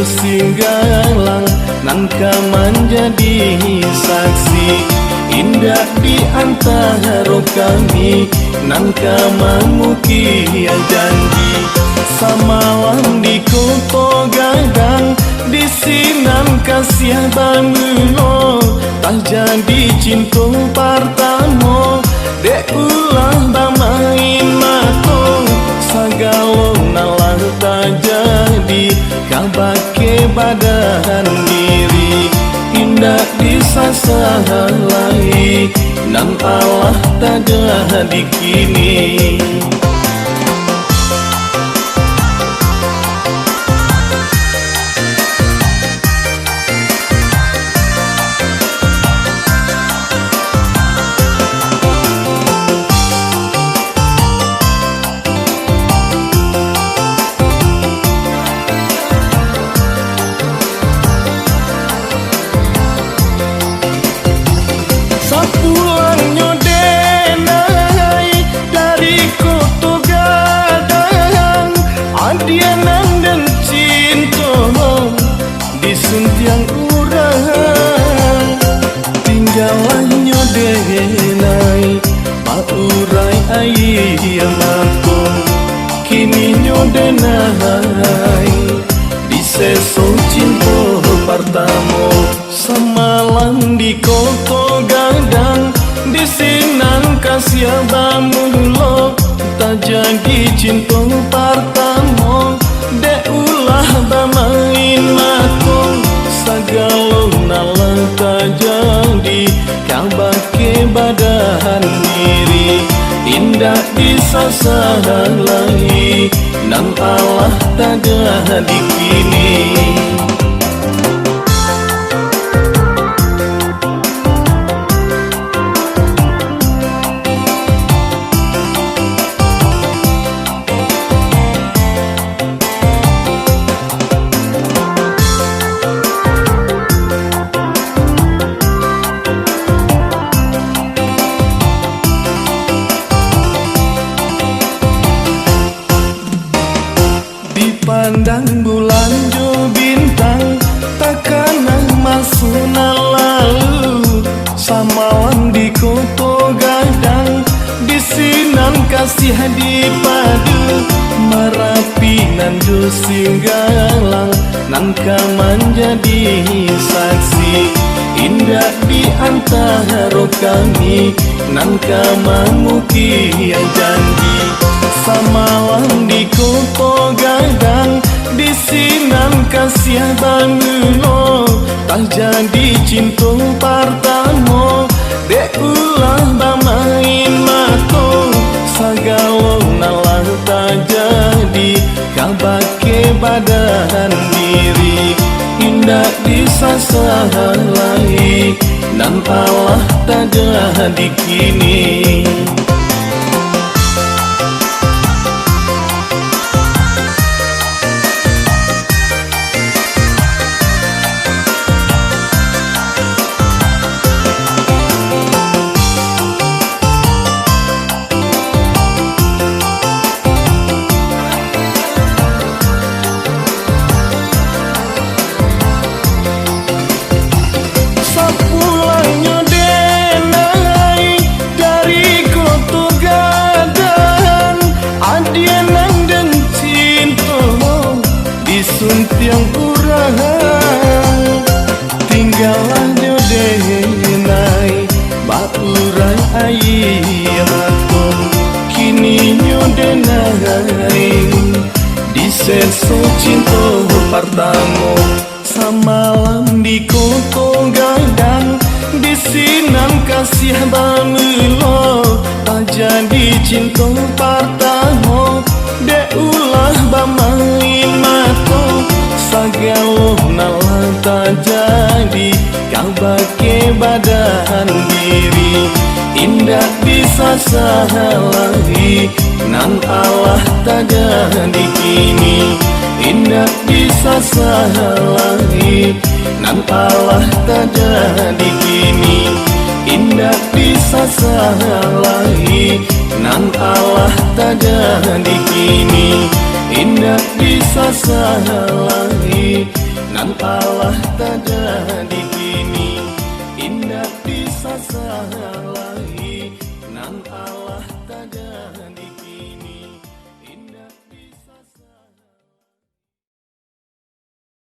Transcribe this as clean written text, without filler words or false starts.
singgalang nangka menjadi saksi indah di antara kami nangka mengukir janji samalam di kota gadang di sinan kasih bangulo tak jadi cinta pertama dek ulah bamain mato sagalo nalar tak jadi kabake badan diri indah disasahai nan Allah tak jadi kini. Pulangnya denai dari kota gadang adianan dan cinta disuntiang urang tinggalannya denai paurai ayamaku kini denai diseso cinta pertama semalam di kota gadang di sinan kasih bamulo tak jadi cinta pertama dek ulah bamain mako sagalo nalang tak jadi kabake badan diri indah disasahai nan Allah tak jadi kini. Pandang bulan jo bintang takkan masuk lalu samawan di kota gadang di sinan kasih dipadu merapi nan jo singgalang nangka menjadi saksi indah di antara kami nangka mengukir janji samalam di kota gadang di sinan kasih bangulo tak jadi cinta pertama dek ulah bamain mato sagalo nalar tak jadi kabake badan diri indah disasahai nan Allah tak jadi kini. Pulangnya denai dari kota gadang adianan dan cinta disuntiang urang tinggalannya denai baurai ayamaku kini denai diseso cinta pertama samalam di kota gadang di sinan kasih bamulo tak jadi cinta pertama dek ulah bamain mato sagalo nalar tak jadi kabake badan diri indah disasahai nan Allah tak jadi kini indah disasahai nan Allah tak jadi kini indah disasahai nan Allah tak jadi kini indah disasahai yang kalah tak jadi kini indah bisa sayang.